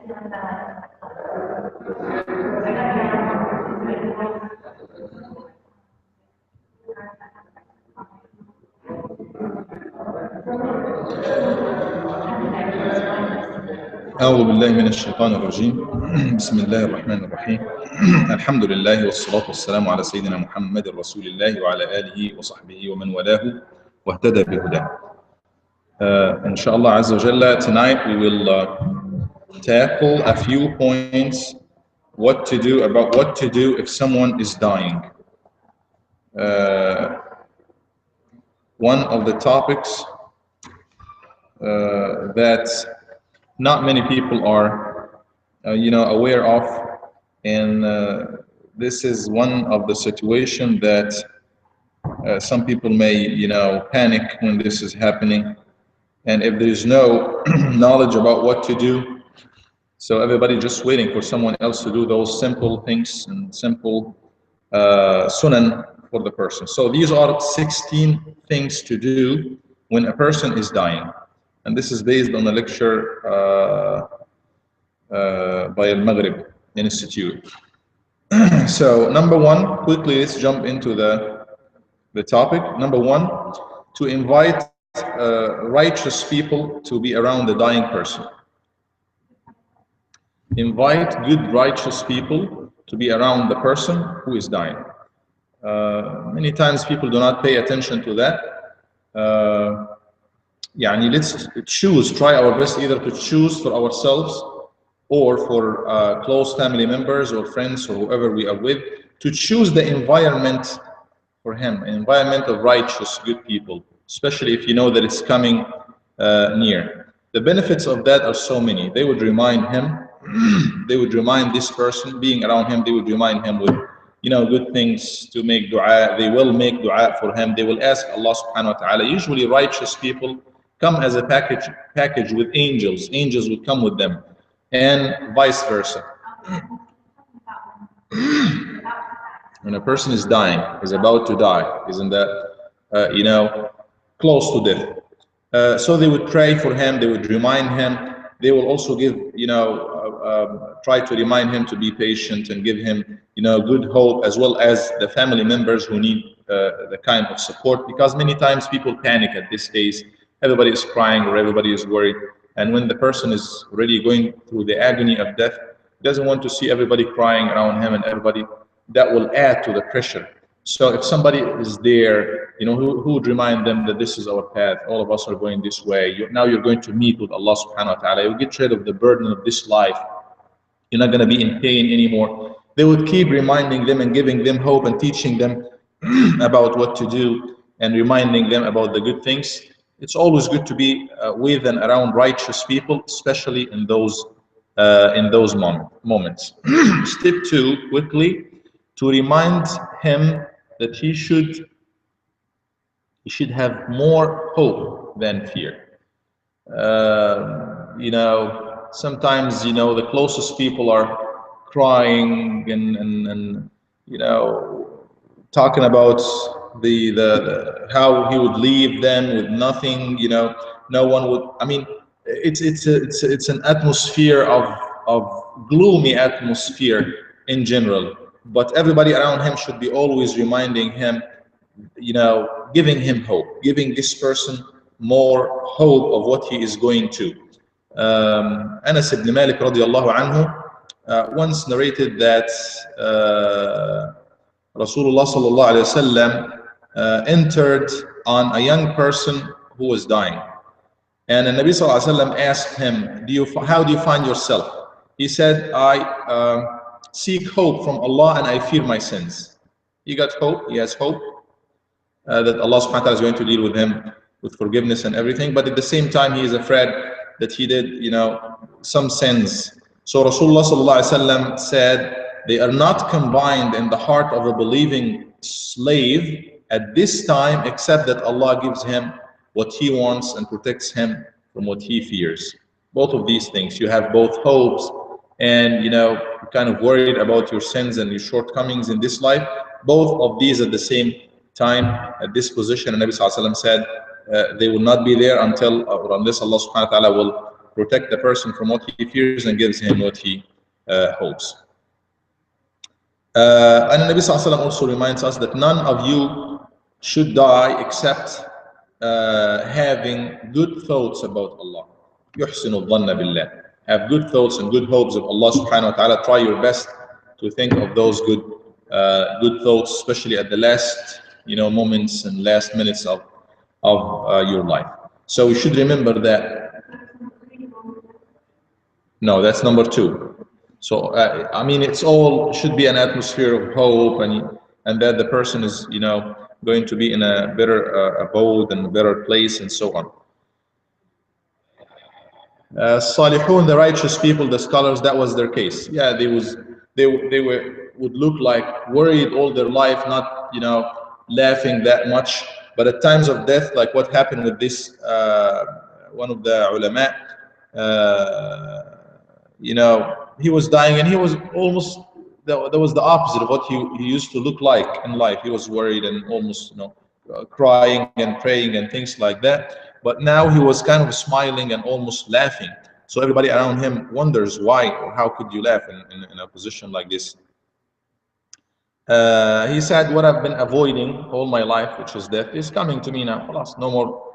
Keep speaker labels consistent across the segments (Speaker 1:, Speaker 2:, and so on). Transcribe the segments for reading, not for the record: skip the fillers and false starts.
Speaker 1: أعوذ بالله من الشيطان الرجيم. بسم الله الرحمن الرحيم. الحمد لله والصلاة والسلام على سيدنا محمد رسول الله وعلى آله وصحبه ومن والاه واهتدى بهداه. Inshallah Azza wa Jalla, tonight we will tackle a few points what to do if someone is dying. One of the topics that not many people are aware of, and this is one of the situations that some people may panic when this is happening, and if there is no knowledge about what to do, so everybody just waiting for someone else to do those simple things and simple sunan for the person. So these are 16 things to do when a person is dying. And this is based on a lecture by Al-Maghrib Institute. So number one, quickly let's jump into the topic. Number one, to invite righteous people to be around the dying person. Invite good righteous people to be around the person who is dying. Many times people do not pay attention to that. Let's try our best either to choose for ourselves or for close family members or friends or whoever we are with, to choose the environment for him, an environment of righteous, good people, especially if you know that it's coming near. The benefits of that are so many. They would remind him, they would remind this person being around him, they would remind him with good things to make dua. They will make dua for him. They will ask Allah subhanahu wa ta'ala. Usually righteous people come as a package with angels. Angels would come with them, and vice versa. When a person is dying, is about to die, isn't that close to death? So they would pray for him. They would remind him. They will also give try to remind him to be patient and give him good hope, as well as the family members who need the kind of support, because many times people panic at this stage. Everybody is crying or everybody is worried, and when the person is already going through the agony of death, he doesn't want to see everybody crying around him, and everybody that will add to the pressure. So if somebody is there, who would remind them that this is our path, all of us are going this way. Now you're going to meet with Allah subhanahu wa ta'ala. You'll get rid of the burden of this life. You're not going to be in pain anymore. They would keep reminding them and giving them hope and teaching them about what to do and reminding them about the good things. It's always good to be with and around righteous people, especially in those moments. Step 2, quickly, to remind him that he should have more hope than fear. Sometimes the closest people are crying and talking about the how he would leave them with nothing. No one would. I mean, it's an atmosphere of gloomy atmosphere in general. But everybody around him should be always reminding him, giving him hope, giving this person more hope of what he is going to. Anas ibn Malik radiallahu anhu once narrated that Rasulullah sallallahu alayhi wasallam entered on a young person who was dying. And the Nabi sallallahu alayhi wasallam asked him, how do you find yourself? He said, I seek hope from Allah and I fear my sins. He got hope, he has hope that Allah subhanahu wa ta'ala is going to deal with him with forgiveness and everything, but at the same time he is afraid that he did some sins. So Rasulullah sallallahu alaihi wasallam said, they are not combined in the heart of a believing slave at this time, except that Allah gives him what he wants and protects him from what he fears. Both of these things, you have both hopes and you're kind of worried about your sins and your shortcomings in this life. Both of these at the same time, at this position, and Nabi sallallahu alaihi wasallam said they will not be there until or unless Allah subhanahu wa ta'ala will protect the person from what he fears and gives him what he hopes. And the Nabi Sallallahu Alaihi Wasallam also reminds us that none of you should die except having good thoughts about Allah. يحسن الظن بالله. Have good thoughts and good hopes of Allah subhanahu wa ta'ala. Try your best to think of those good thoughts, especially at the last moments and last minutes of your life. So we should remember that. No, that's number 2. So I mean, it's all should be an atmosphere of hope, and that the person is going to be in a better abode and a better place, and so on. Salihun, the righteous people, the scholars, that was their case. Yeah, they would look like worried all their life, not laughing that much. But at times of death, like what happened with this one of the ulama, he was dying, and he was almost, that was the opposite of what he used to look like in life. He was worried and almost crying and praying and things like that. But now he was kind of smiling and almost laughing. So everybody around him wonders why or how could you laugh in a position like this. He said, what I've been avoiding all my life, which is death, is coming to me now. No more,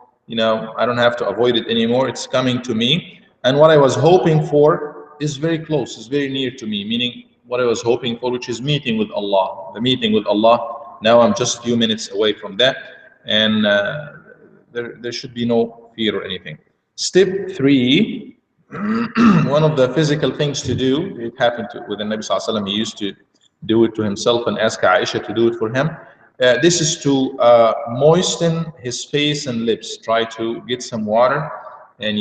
Speaker 1: I don't have to avoid it anymore. It's coming to me. And what I was hoping for is very close, is very near to me, meaning what I was hoping for, which is meeting with Allah. The meeting with Allah, now I'm just a few minutes away from that. And there should be no fear or anything. Step 3, one of the physical things to do, it happened with the Nabi Sallallahu Alaihi Wasallam. He used to do it to himself and ask Aisha to do it for him. This is to moisten his face and lips. Try to get some water, and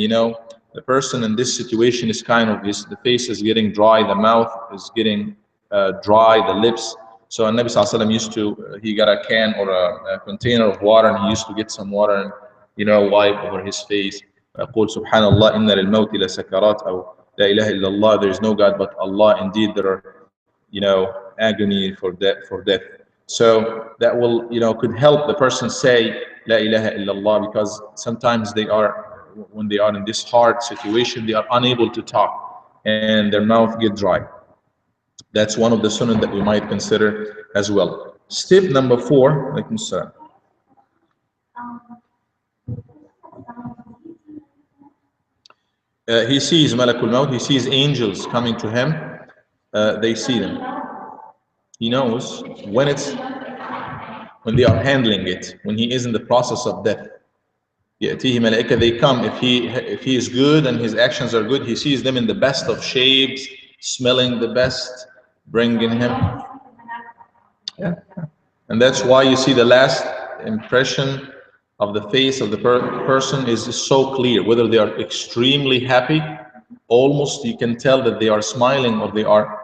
Speaker 1: the person in this situation is kind of the face is getting dry, the mouth is getting dry, the lips. So Nabi Sallallahu Alaihi Wasallam used to, he got a can or a container of water, and he used to get some water and wipe over his face. يقول سبحان الله إن للموت لسكرات أو لا إله إلا الله. There is no God but Allah. Indeed, there are agony for death. So that will could help the person say La ilaha illallah, because sometimes when they are in this hard situation, they are unable to talk and their mouth get dry. That's one of the sunnah that we might consider as well. Step number 4, like Musa. He sees Malakul Maut, he sees angels coming to him. They see them. He knows when they are handling it, when he is in the process of death. يأتيه ملائكة, they come. If he is good and his actions are good, he sees them in the best of shapes, smelling the best, bringing him. Yeah. And that's why you see the last impression of the face of the person is so clear, whether they are extremely happy, almost you can tell that they are smiling, or they are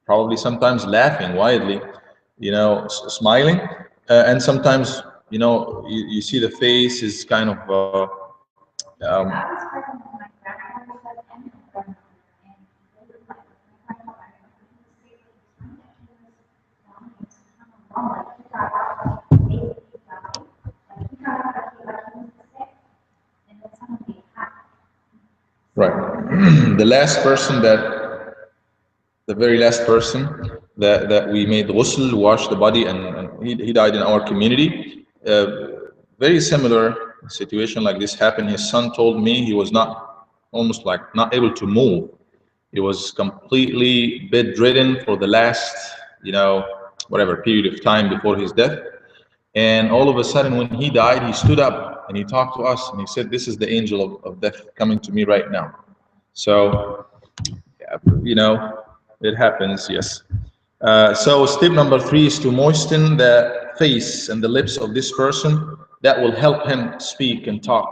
Speaker 1: probably sometimes laughing widely, smiling, and sometimes you see the face is kind of right. The very last person that we made ghusl, washed the body, and he died in our community. Very similar situation like this happened. His son told me he was almost like not able to move. He was completely bedridden for the last, whatever period of time before his death. And all of a sudden, when he died, he stood up and he talked to us and he said, "This is the angel of death coming to me right now." So, it happens, yes. So step number 3 is to moisten the face and the lips of this person. That will help him speak and talk,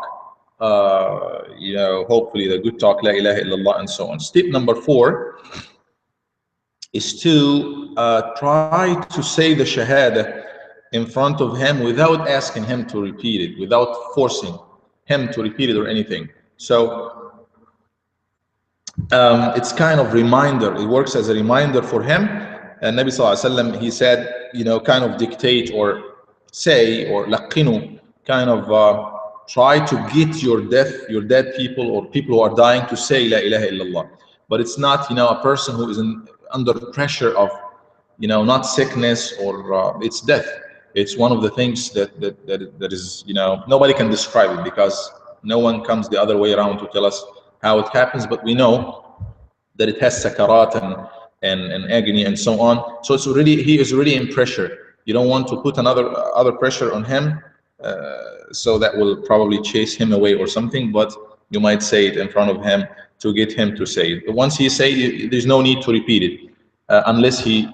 Speaker 1: hopefully the good talk, La ilaha illallah, and so on. Step number 4 is to try to say the shahada in front of him without asking him to repeat it, without forcing him to repeat it or anything. So it's kind of reminder. It works as a reminder for him. And Nabi Sallallahu Alaihi Wasallam, he said, kind of dictate or say or laqinu, kind of try to get your dead people or people who are dying to say La ilaha illallah. But it's not, a person who is under pressure of, not sickness or it's death. It's one of the things that is, nobody can describe it, because no one comes the other way around to tell us how it happens. But we know that it has sakarat and agony and so on. So he is really in pressure. You don't want to put other pressure on him, so that will probably chase him away or something. But you might say it in front of him to get him to say it. Once he say it, there's no need to repeat it, unless he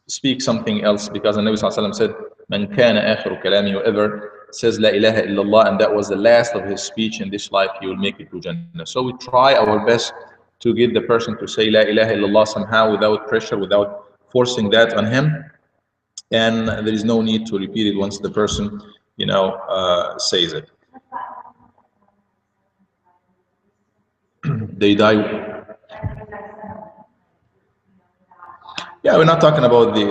Speaker 1: speaks something else, because the Nabi Sallallahu Alaihi Wasallam said, "Man kana akhiru kalami," whoever says La ilaha illallah and that was the last of his speech in this life, he will make it to Jannah. So we try our best to get the person to say La ilaha illallah somehow, without pressure, without forcing that on him. And there is no need to repeat it once the person, says it. They die. Yeah, we're not talking about the,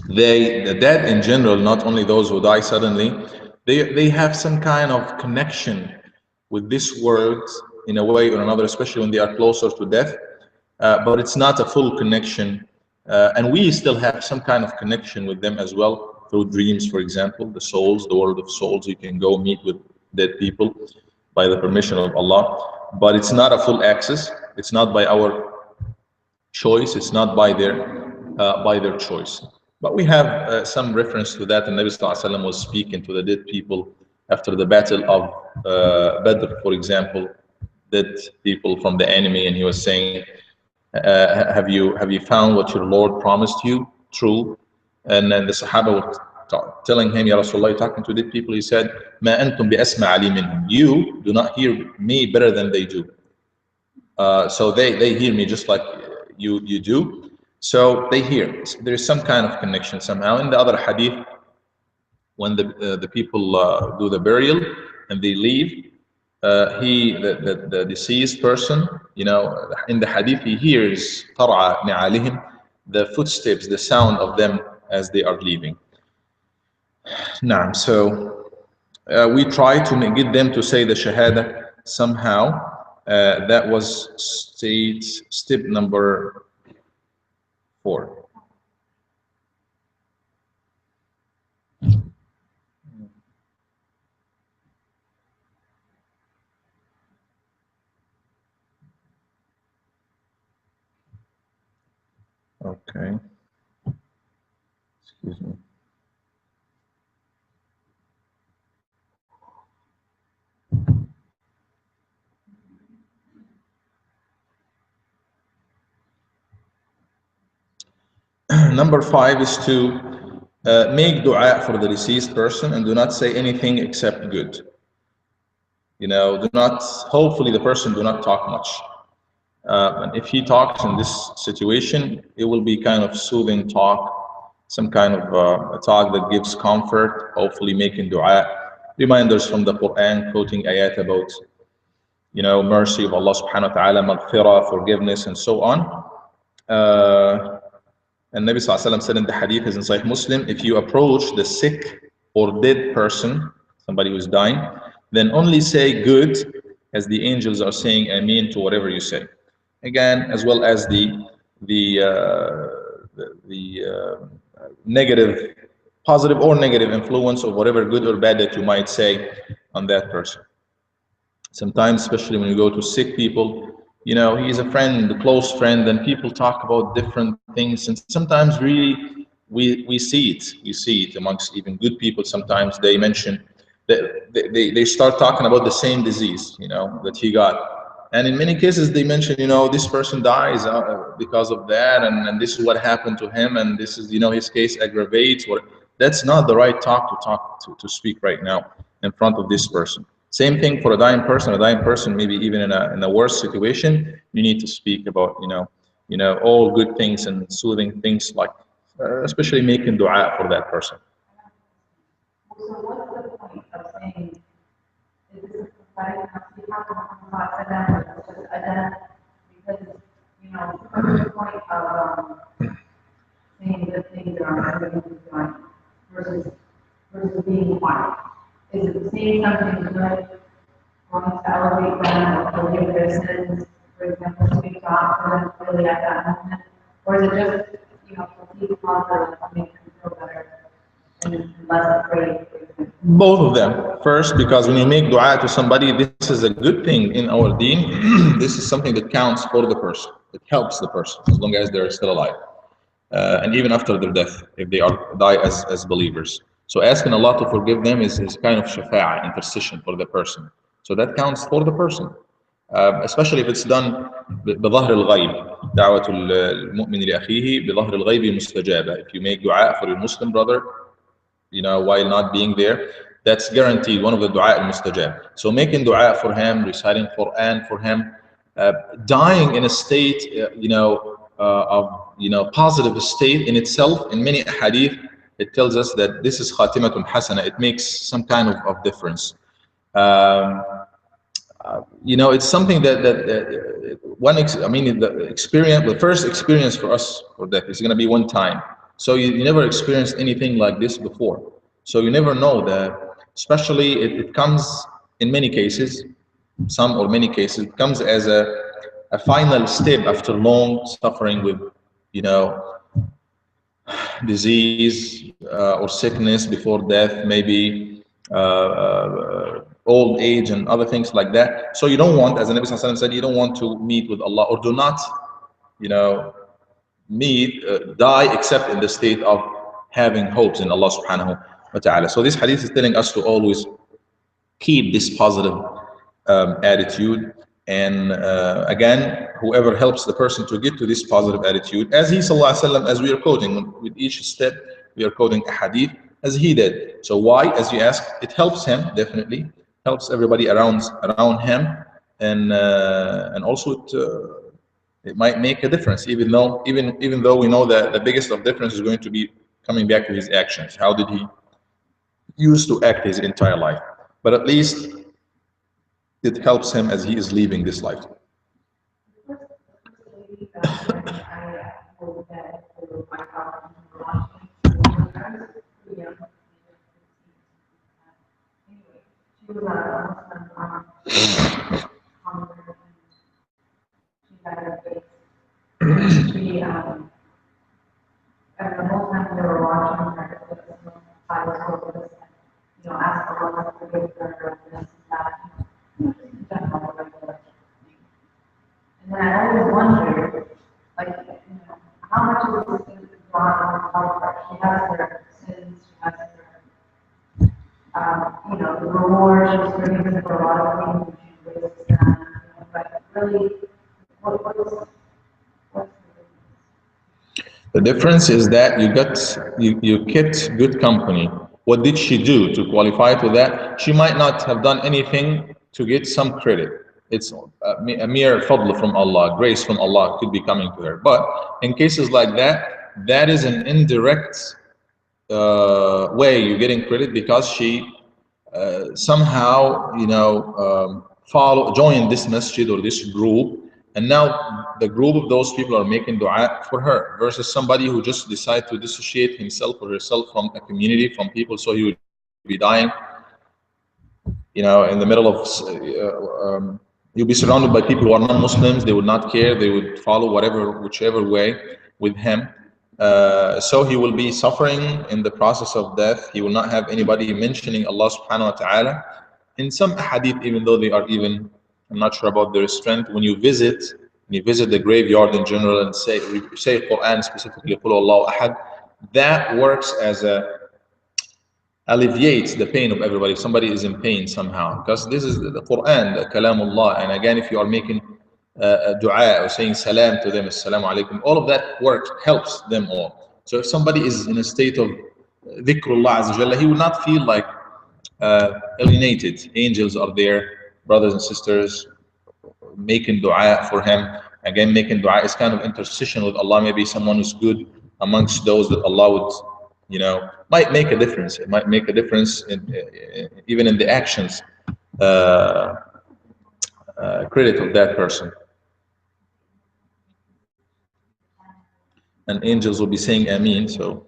Speaker 1: the dead in general, not only those who die suddenly, they have some kind of connection with this world in a way or another, especially when they are closer to death. But it's not a full connection. And we still have some kind of connection with them as well, through dreams, for example, the souls, the world of souls. You can go meet with dead people by the permission of Allah, but it's not a full access. It's not by our choice. It's not by their choice. But we have some reference to that. And Nabi Sallallahu Alaihi Wasallam was speaking to the dead people after the battle of Badr, for example, dead people from the enemy, and he was saying, have you found what your Lord promised you true? And then the Sahaba were telling him, Ya Rasulullah, you're talking to dead people. He said, Ma antum bi asma ali minhum. You do not hear me better than they do. So they hear me just like you do. So they hear. There is some kind of connection somehow. In the other hadith, when the people do the burial and they leave, the deceased person, in the hadith, he hears tar'a ni'alihim, the footsteps, the sound of them as they are leaving. Naam. So we try to get them to say the shahada somehow. That was step number 4. Okay. Excuse me. Number 5 is to make dua for the deceased person and do not say anything except good. Do not, hopefully the person do not talk much. And if he talks in this situation, it will be kind of soothing talk, some kind of a talk that gives comfort, hopefully making dua, reminders from the Quran, quoting ayat about, mercy of Allah subhanahu wa ta'ala, maghfirah, forgiveness, and so on. And Nabi Sallallahu Alaihi Wasallam said in the hadith, is in Sahih Muslim, if you approach the sick or dead person, somebody who's dying, then only say good, as the angels are saying Ameen to whatever you say. Again, as well as the negative, positive or negative influence of whatever good or bad that you might say on that person. Sometimes, especially when you go to sick people, he's a friend, a close friend, and people talk about different things. And sometimes really we see it. You see it amongst even good people. Sometimes they mention that they start talking about the same disease, that he got. And in many cases they mention, this person dies because of that, and this is what happened to him, and this is, his case aggravates. That's not the right talk to speak right now in front of this person. Same thing for a dying person. A dying person, maybe even in a worse situation, you need to speak about, all good things and soothing things, like especially making dua for that person.
Speaker 2: So what's the point of saying, is this because, what's the point of things that are going to be done versus being quiet? Is it saying something good, wanting to elevate them or forgive their sins, for example, speak God for them really at that moment? Or is it just, complete positive and make them feel better and less afraid, for example?
Speaker 1: Both of them. First, because when you make dua to somebody, this is a good thing in our deen. This is something that counts for the person. It helps the person as long as they're still alive. And even after their death, if they die as believers. So asking Allah to forgive them is kind of shafa'ah, intercession for the person. So that counts for the person. Especially if it's done بظهر الغيب. دعوة المؤمن لأخيه بظهر الغيب مستجابة. If you make dua for your Muslim brother, while not being there, that's guaranteed one of the dua al-mustajab. So making dua for him, reciting Quran for him, dying in a state, of positive state in itself. In many hadith, it tells us that this is khatimatun hasana. It makes some kind of difference. It's something that the first experience for us for that is going to be one time. So you never experienced anything like this before. So you never know that, especially it comes in many cases, some or many cases, it comes as a final step after long suffering with, disease or sickness before death, maybe old age and other things like that. So you don't want, as the Nabi Sallallahu Alaihi Wasallam said, you don't want to meet with Allah, or do not, die except in the state of having hopes in Allah subhanahu wa ta'ala. So this hadith is telling us to always keep this positive attitude. And again, whoever helps the person to get to this positive attitude, as he sallallahu alaihi wasallam, as we are quoting with each step, we are quoting a hadith as he did. So why, as you ask, it helps him, definitely helps everybody around him, and also it might make a difference, even though we know that the biggest of difference is going to be coming back to his actions. How did he used to act his entire life? But at least it helps him as he is leaving this life.
Speaker 2: And the whole time they were watching her, I was focused, ask Allah to forgive her, this and that, general, regular thing. And then I always wondered, how much of this is God on her? She has her sins, she has her, the reward, she's forgiven for a lot of things, and she wastes them, but really, what's
Speaker 1: the difference is that you kept good company. What did she do to qualify to that? She might not have done anything to get some credit. It's a mere fadl from Allah, grace from Allah could be coming to her. But in cases like that, that is an indirect way you're getting credit, because she somehow joined this masjid or this group, and now the group of those people are making dua for her, versus somebody who just decided to dissociate himself or herself from a community, from people, so he would be dying, in the middle of, you'll be surrounded by people who are non-Muslims. They would not care. They would follow whichever way with him. So he will be suffering in the process of death. He will not have anybody mentioning Allah subhanahu wa ta'ala. In some hadith, even though they are I'm not sure about their strength, when you visit the graveyard in general and say Quran, specifically Qul Allahu Ahad, that works as alleviates the pain of everybody. If somebody is in pain somehow, because this is the Quran, the Kalamullah, and again, if you are making a dua or saying salam to them, assalamu alaikum, all of that works, helps them all. So if somebody is in a state of dhikrullah azza jalla, he will not feel like alienated. Angels are there, brothers and sisters, making dua for him. Again, making dua is kind of intercession with Allah. Maybe someone who's good amongst those that Allah would, might make a difference. It might make a difference even in the actions, credit of that person. and angels will be saying Ameen. So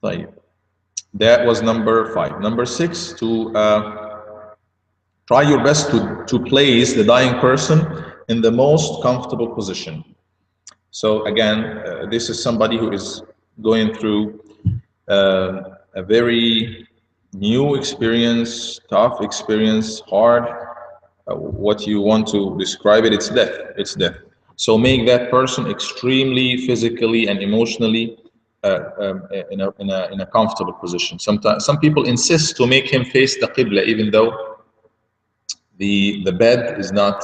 Speaker 1: طيب. That was number 5. Number 6, to try your best to place the dying person in the most comfortable position. So again, this is somebody who is going through a very new experience, tough experience, hard. What you want to describe it, it's death. It's death. So make that person extremely physically and emotionally in a comfortable position. Sometimes some people insist to make him face the Qibla, even though the bed is not,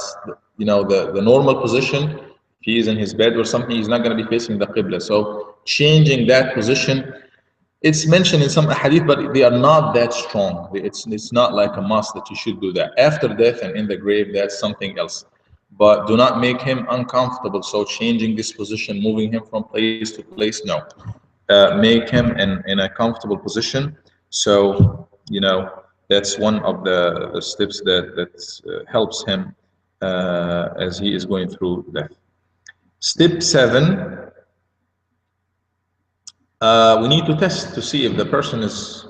Speaker 1: the normal position. If he is in his bed or something, he's not going to be facing the Qibla. So changing that position, it's mentioned in some hadith, but they are not that strong. It's not like a must that you should do that. After death and in the grave, that's something else. But do not make him uncomfortable. So changing this position, moving him from place to place, no. Make him in a comfortable position. So, that's one of the steps that helps him as he is going through death. Step 7, we need to test to see if the person is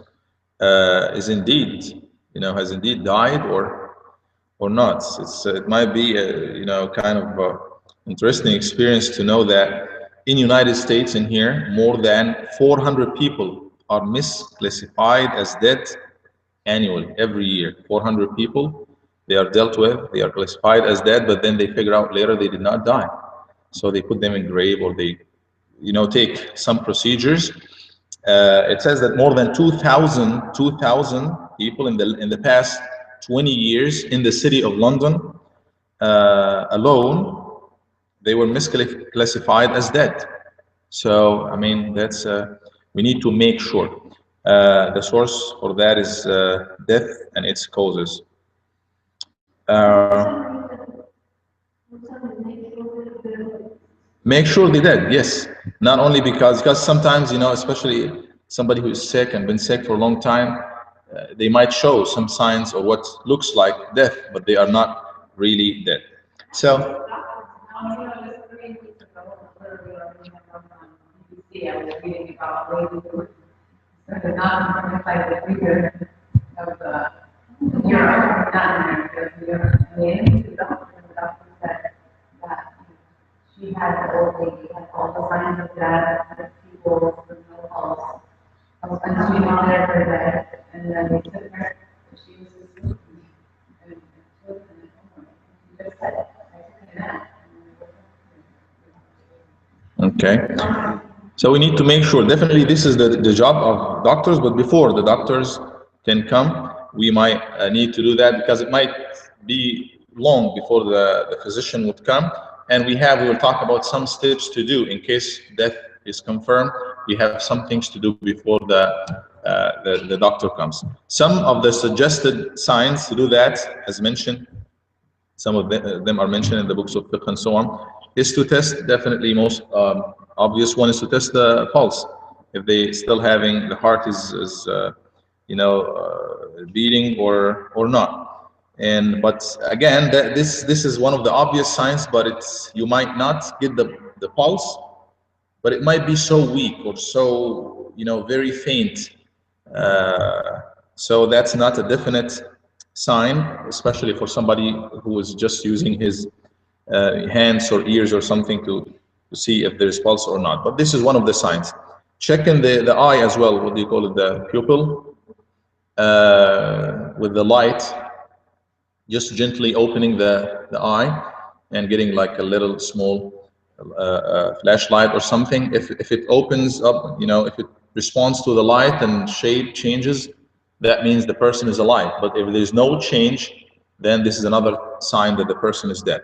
Speaker 1: indeed, has indeed died or not. It might be a, kind of interesting experience to know that in United States, in here, more than 400 people are misclassified as dead annually, every year. 400 people, they are dealt with, they are classified as dead, but then they figure out later they did not die. So they put them in grave, or they, take some procedures. It says that more than 2,000 people in the past 20 years in the city of London alone, they were misclassified as dead. So, I mean, that's we need to make sure. The source for that is death and its causes. Make sure they dead, yes. Not only because sometimes, especially somebody who is sick and been sick for a long time, they might show some signs of what looks like death, but they are not really dead. So,
Speaker 2: I was reading about the non-identified figure of Europe, not America, Europe. And the doctor said that she had the old lady, had all the signs of death, that people with no pulse. And she was there for that, and then they took her, and she was asleep. And she just said, I took a nap.
Speaker 1: Okay. So we need to make sure, definitely this is the job of doctors, but before the doctors can come, we might need to do that, because it might be long before the physician would come. And we will talk about some steps to do in case death is confirmed. We have some things to do before the doctor comes. Some of the suggested signs to do that, as mentioned, some of them are mentioned in the books of fiqh and so on, is to test, definitely most obvious one is to test the pulse. If they still having, the heart is beating or not. But again, this is one of the obvious signs, but you might not get the pulse, but it might be so weak or so very faint. So that's not a definite sign, especially for somebody who is just using his hands or ears or something to see if there's pulse or not. But this is one of the signs. Check in the eye as well. What do you call it? The pupil, with the light, just gently opening the eye and getting like a little small flashlight or something. If it opens up, if it responds to the light and shape changes, that means the person is alive. But if there's no change, then this is another sign that the person is dead.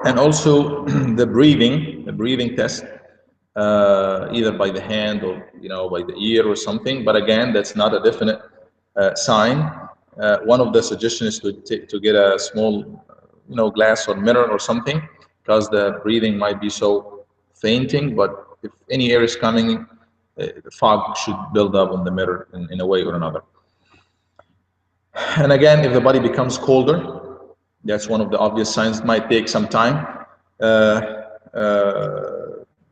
Speaker 1: And also the breathing test, either by the hand or by the ear or something. But again, that's not a definite sign. One of the suggestions is to get a small glass or mirror or something, because the breathing might be so fainting. But if any air is coming, the fog should build up on the mirror in a way or another. And again, if the body becomes colder, that's one of the obvious signs. It might take some time.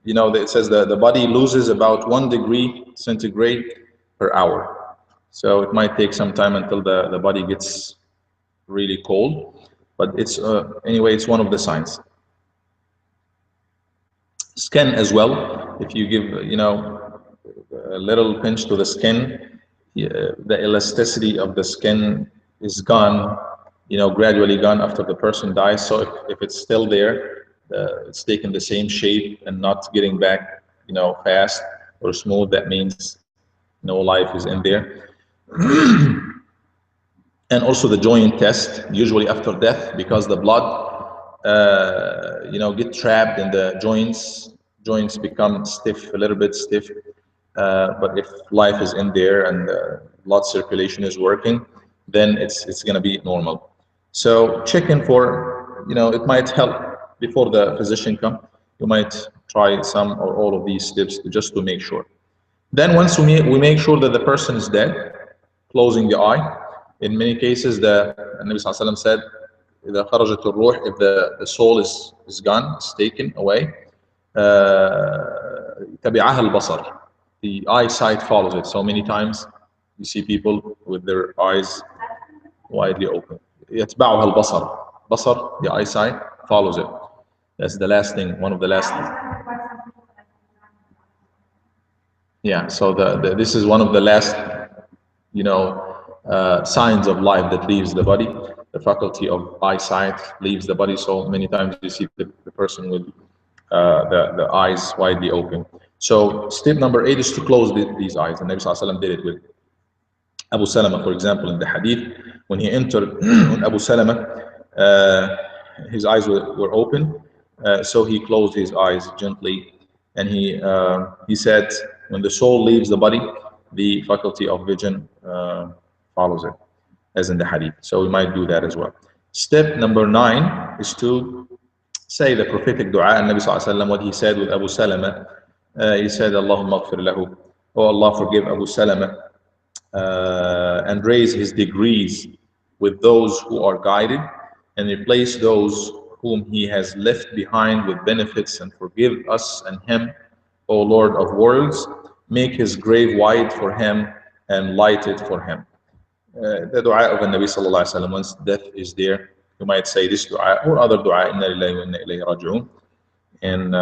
Speaker 1: You know, it says that the body loses about 1 degree centigrade per hour. So it might take some time until the body gets really cold. But it's anyway, it's one of the signs. Skin as well. If you give, you know, a little pinch to the skin, the elasticity of the skin is gone, you know, gradually gone after the person dies. So if it's still there, it's taking the same shape and not getting back, you know, fast or smooth, that means no life is in there. And also the joint test, usually after death, because the blood, you know, get trapped in the joints. Joints become stiff, a little bit stiff. But if life is in there and blood circulation is working, then it's going to be normal. So check in for, you know, it might help before the physician come. You might try some or all of these steps just to make sure. Then once we make sure that the person is dead, closing the eye. In many cases, the Nabi Sallallahu Alaihi Wasallam said, إذا خرجت الروح, if the soul is gone, it's taken away, تبعها البصر, the eyesight follows it. So many times you see people with their eyes widely open. يتبعها البصر, بصر, the eyesight follows it. That's the last thing, one of the last things. Yeah, so this is one of the last, you know, signs of life that leaves the body. The faculty of eyesight leaves the body. So many times you see the person with the eyes widely open. So step number 8 is to close these eyes. And Nabi Sallallahu Alaihi Wasallam did it with Abu Salama, for example, in the hadith. When he entered Abu Salama, his eyes were open. So he closed his eyes gently. And he said, when the soul leaves the body, the faculty of vision follows it, as in the hadith. So we might do that as well. Step number 9 is to say the prophetic dua. And Nabi Sallallahu Alaihi Wasallam, what he said with Abu Salama, he said, Allahumma ighfir lahu, oh Allah, forgive Abu Salama, and raise his degrees with those who are guided, and replace those whom he has left behind with benefits, and forgive us and him, O Lord of worlds. Make his grave wide for him and light it for him. The dua of the Nabi Sallallahu Alaihi Wasallam, once death is there, you might say this dua or other dua, Inna lillahi wa inna ilayhi raji'un, and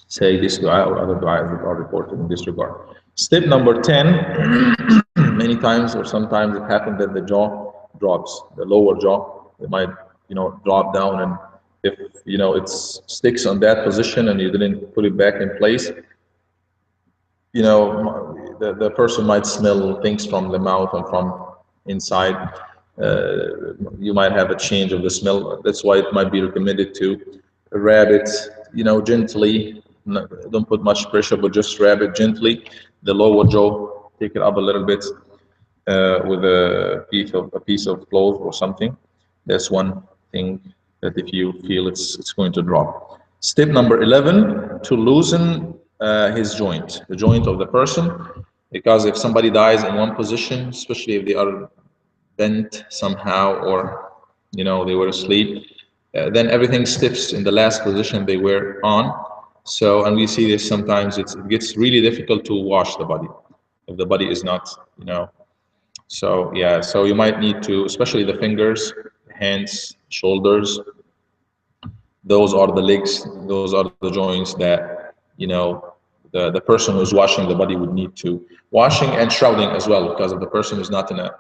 Speaker 1: say this dua or other dua that are reported in this regard. Step number 10, many times or sometimes it happens that the jaw drops, the lower jaw, it might, you know, drop down, and if, you know, it sticks on that position and you didn't put it back in place, you know, the person might smell things from the mouth and from inside. You might have a change of the smell. That's why it might be recommended to rub it, you know, gently. Don't put much pressure, but just rub it gently. The lower jaw, take it up a little bit with a piece of cloth or something. That's one thing that if you feel it's going to drop. Step number 11, to loosen his joint, the joint of the person, because if somebody dies in one position, especially if they are bent somehow or, you know, they were asleep, then everything stiffs in the last position they were on. So, and we see this sometimes, it gets really difficult to wash the body if the body is not, you know. So yeah, so you might need to, especially the fingers, hands, shoulders, those are the legs, those are the joints that, you know, the person who's washing the body would need to. Washing and shrouding as well, because if the person is not in a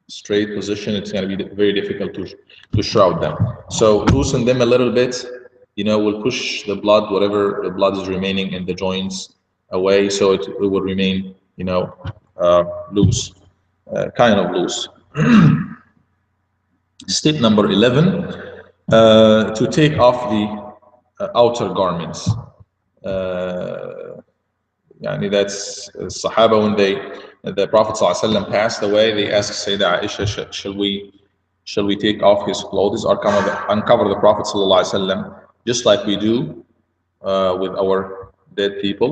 Speaker 1: straight position, it's going to be very difficult to shroud them. So loosen them a little bit, you know, will push the blood, whatever the blood is remaining in the joints, away, so it will remain, you know, loose, kind of loose. Step number 11, to take off the outer garments. That's Sahaba, when the Prophet ﷺ passed away, they asked Sayyidah Aisha, shall we take off his clothes or uncover the Prophet ﷺ, just like we do with our dead people.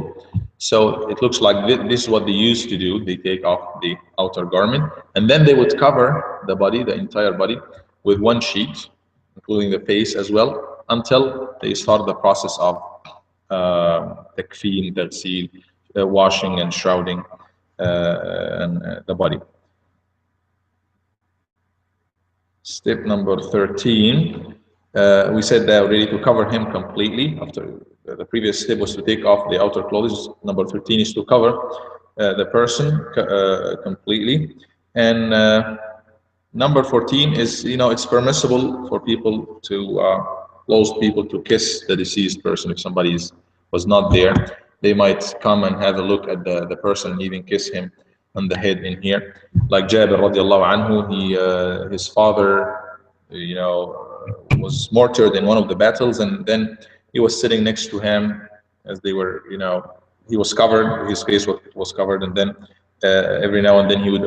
Speaker 1: So it looks like this is what they used to do. They take off the outer garment, and then they would cover the body, the entire body, with one sheet, including the face as well, until they start the process of takfeen, taghsil, washing and shrouding the body. Step number 13, we said that already, to cover him completely. After the previous step was to take off the outer clothes. Number 13 is to cover the person completely. And number 14 is, it's permissible for people to, close people, to kiss the deceased person. If somebody was not there, they might come and have a look at the person and even kiss him on the head in here. Like Jabir radiallahu anhu, his father, was martyred in one of the battles, and then he was sitting next to him as they were, he was covered, his face was covered, and then every now and then he would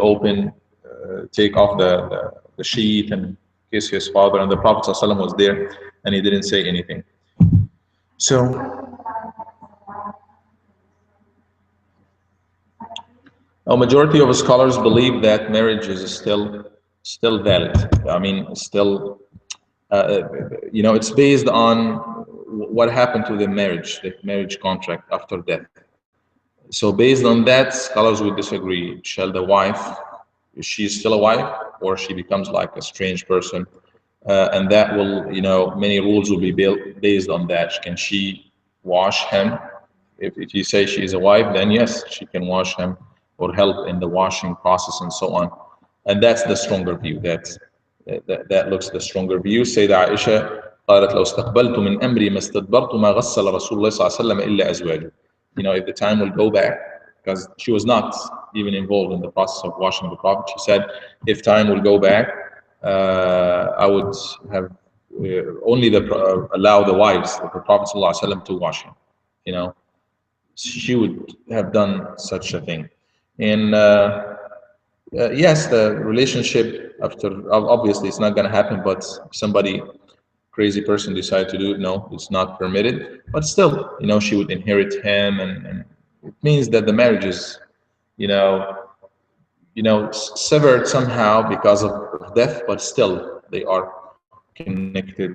Speaker 1: take off the sheet and kiss his father, and the Prophet ﷺ was there, and he didn't say anything. So a majority of scholars believe that marriage is still valid. I mean, still, it's based on what happened to the marriage contract after death. So based on that, scholars would disagree. Shall the wife, is she still a wife, or she becomes like a strange person? And that will, many rules will be built based on that. Can she wash him? If you say she is a wife, then yes, she can wash him or help in the washing process and so on. And that's the stronger view. That looks the stronger view. Sayyidah Aisha قالت لو استقبلت من أمري ما استدبرت ما غسل رسول الله صلى الله عليه وسلم إلا أزواجه. If the time will go back, because she was not even involved in the process of washing the Prophet. She said, if time will go back, I would have only allow the wives of the Prophet صلى الله عليه وسلم to wash him. She would have done such a thing. And yes, the relationship after, obviously it's not going to happen, but if crazy person decide to do it, no, it's not permitted. But still, she would inherit him, and it means that the marriage is, severed somehow because of death, but still they are connected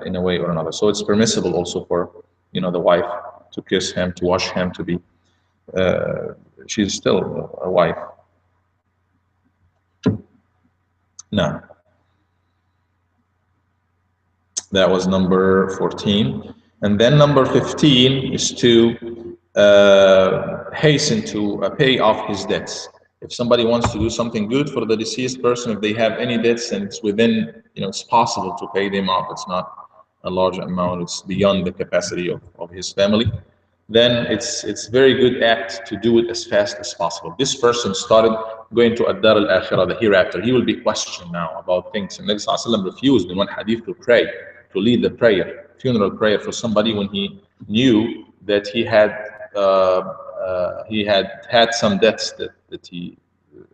Speaker 1: in a way or another. So it's permissible also for, the wife to kiss him, to wash him, to be, she's still a wife. No. That was number 14. And then number 15 is to hasten to pay off his debts. If somebody wants to do something good for the deceased person, if they have any debts and it's within, it's possible to pay them off, it's not a large amount, it's beyond the capacity of his family, then it's very good act to do it as fast as possible. This person started going to Ad-Dar al-Akhirah, the hereafter. He will be questioned now about things. And Nabi Sallallahu Alaihi Wasallam refused in one hadith to pray, to lead the prayer, funeral prayer for somebody when he knew that he had some debts that he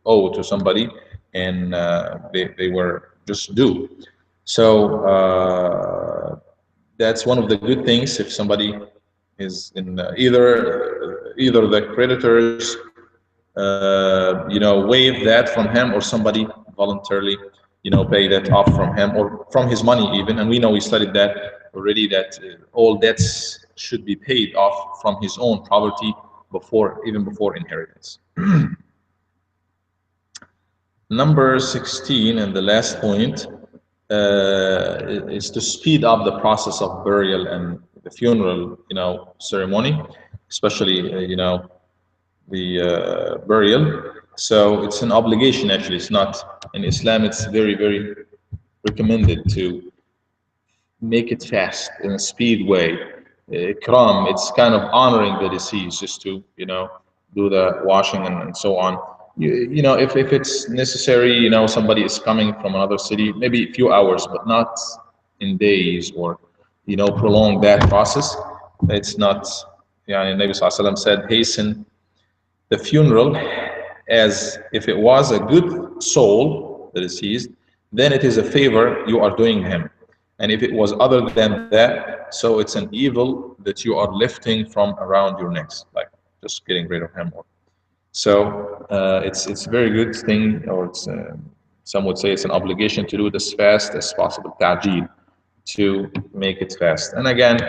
Speaker 1: owed to somebody, and they were just due. So that's one of the good things. If somebody is in either the creditors waive that from him, or somebody voluntarily pay that off from him or from his money even. And we know, we studied that already, that all debts should be paid off from his own property even before inheritance. Number 16, and the last point, is to speed up the process of burial and the funeral ceremony, especially the burial. So it's an obligation, actually. It's not, in Islam it's very, very recommended to make it fast, in a speed way. Ikram, it's kind of honoring the deceased, just to do the washing and so on. If it's necessary, somebody is coming from another city, maybe a few hours, but not in days, or prolong that process. It's not, Nabi Sallallahu Alaihi Wasallam said, hasten the funeral as if it was a good soul, the deceased, then it is a favor you are doing him. And if it was other than that, so it's an evil that you are lifting from around your necks, like just getting rid of him. So it's a very good thing, or it's some would say it's an obligation to do it as fast as possible, ta'jeel, to make it fast. And again,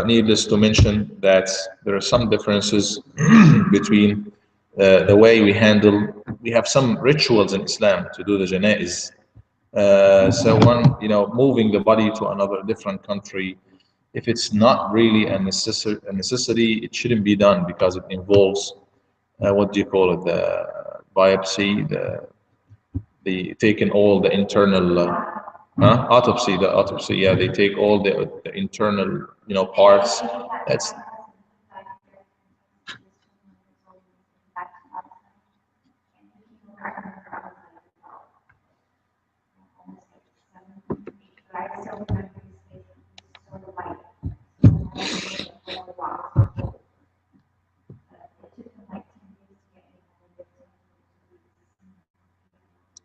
Speaker 1: needless to mention that there are some differences between the way we handle. We have some rituals in Islam to do the janaiz. So one, moving the body to another different country, if it's not really a necessity, it shouldn't be done because it involves what do you call it, the biopsy, the taking all the internal autopsy, the autopsy, yeah, they take all the internal parts. That's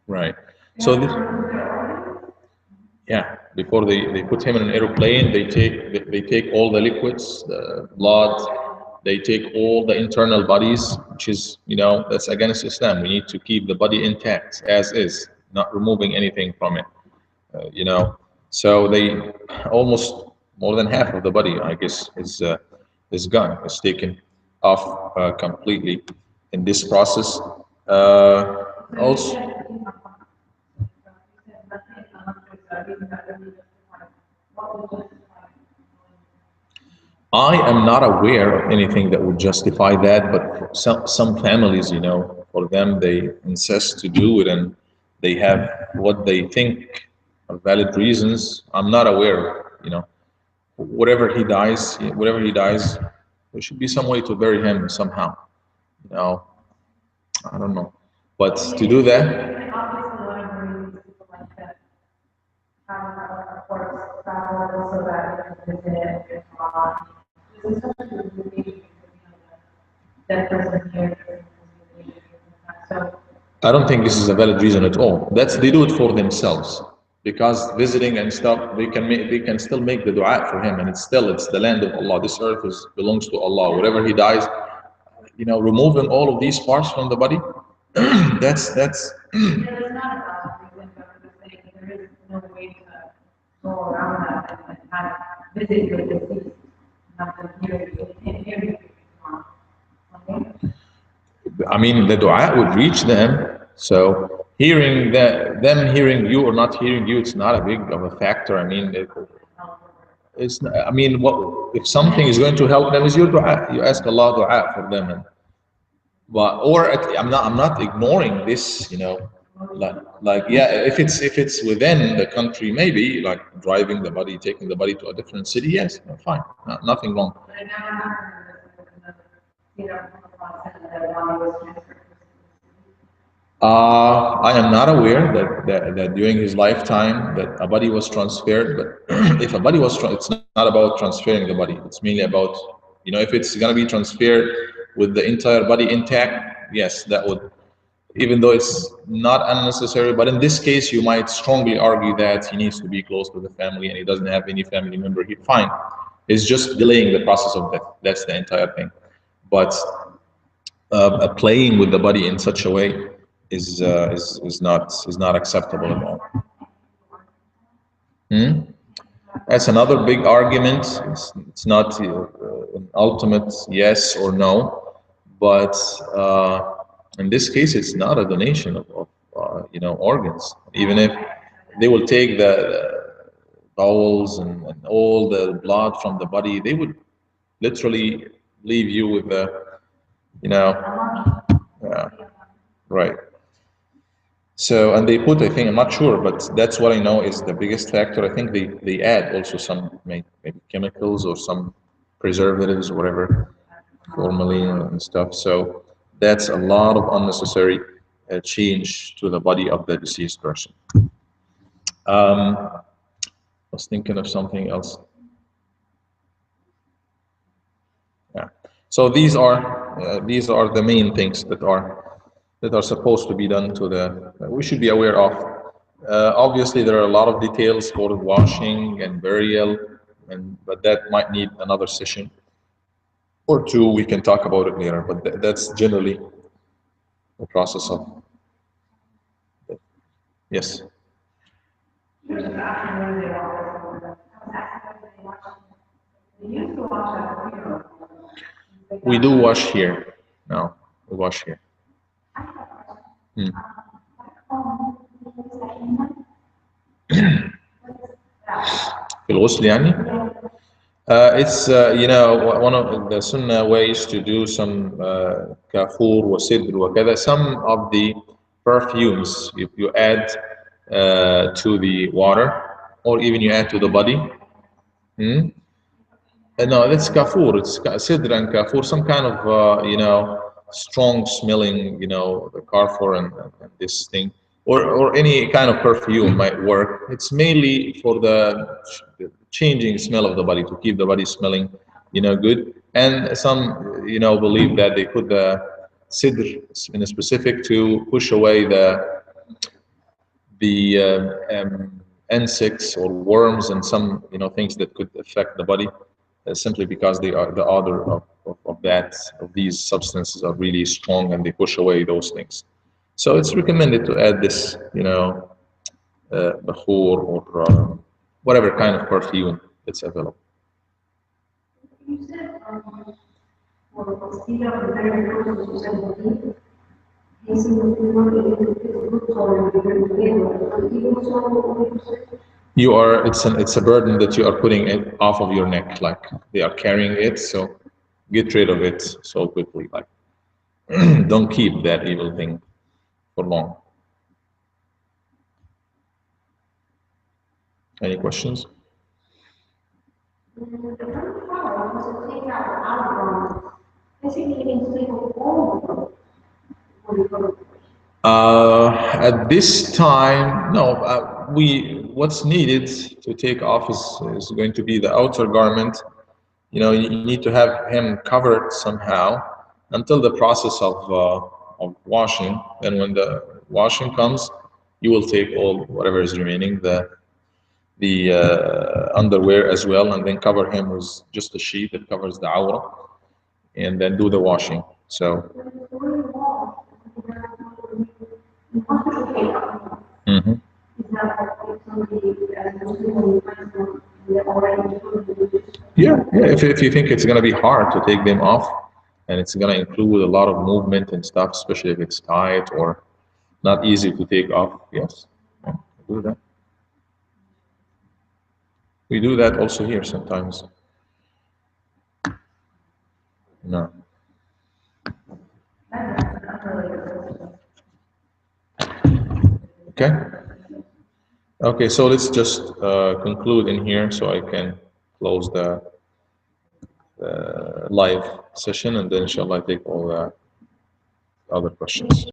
Speaker 1: right. So this, yeah, before they put him in an airplane, they take all the liquids, the blood, they take all the internal bodies, which is, that's against Islam. We need to keep the body intact as is, not removing anything from it. So they almost more than half of the body, I guess, is gone, is taken off completely in this process. Also, I am not aware of anything that would justify that, but for some families, for them, they insist to do it, and they have what they think are valid reasons. I'm not aware of, whatever he dies, there should be some way to bury him somehow. I don't know, but to do that, I don't think this is a valid reason at all. They do it for themselves, because visiting and stuff, they can still make the dua for him, and it's the land of Allah. This earth belongs to Allah. Whatever he dies, removing all of these parts from the body, that's I mean, the dua would reach them. So them hearing you or not hearing you, it's not a big of a factor. I mean, it's. I mean, what if something is going to help them is your dua? You ask Allah dua for them, I'm not ignoring this. Like yeah, if it's within the country, maybe like driving the body, taking the body to a different city, yes, fine, nothing wrong. I am not aware that during his lifetime that a body was transferred, but if a body it's not about transferring the body. It's mainly about, if it's going to be transferred with the entire body intact, yes, that would, even though it's not unnecessary, but in this case, you might strongly argue that he needs to be close to the family and he doesn't have any family member. He's fine. It's just delaying the process of death. That's the entire thing. But playing with the body in such a way is not acceptable at all. That's another big argument. It's not an ultimate yes or no, but in this case, it's not a donation of organs. Even if they will take the bowels and all the blood from the body, they would literally leave you with the, yeah, right. So, and they put, I think, I'm not sure, but that's what I know is the biggest factor. I think they add also some maybe chemicals or some preservatives or whatever, formalin and stuff. So that's a lot of unnecessary change to the body of the deceased person. I was thinking of something else. Yeah. So these are the main things that are supposed to be done to we should be aware of. Obviously, there are a lot of details for washing and burial, but that might need another session or two. We can talk about it later, but that's generally the process of. Yes.
Speaker 2: There's an option where they all, they used to watch at the funeral.
Speaker 1: We do wash here. No, we wash here. Hmm. في الغسل يعني? It's you know, one of the sunnah ways to do some kafur wa sidr wa kada. Some of the perfumes you add to the water, or even you add to the body. Hmm? No, that's kafur. It's sidr and kafur, some kind of you know, strong smelling, you know, the kafur and this thing, or any kind of perfume might work. It's mainly for the changing smell of the body, to keep the body smelling, you know, good. And some, you know, believe that they put the sidr in a specific to push away the insects or worms and some, you know, things that could affect the body, simply because they are the odor of these substances are really strong and they push away those things. So it's recommended to add this, you know, bakhur or whatever kind of perfume that's available.
Speaker 2: You said, for speed up the very important to send the people, he's in the group or
Speaker 1: you are, it's a burden that you are putting it off of your neck, like they are carrying it, so get rid of it so quickly, like don't keep that evil thing for long. Any questions? At this time, no. What's needed to take off is going to be the outer garment. You know, you need to have him covered somehow until the process of washing. Then when the washing comes, you will take all whatever is remaining, the underwear as well, and then cover him with just a sheet that covers the awra, and then do the washing. So. Mm-hmm. Yeah. If you think it's going to be hard to take them off, and it's going to include a lot of movement and stuff, especially if it's tight or not easy to take off, yes, yeah, do that. We do that also here sometimes. No. Okay. Okay, so let's just conclude in here so I can close the live session, and then inshallah I take all the other questions.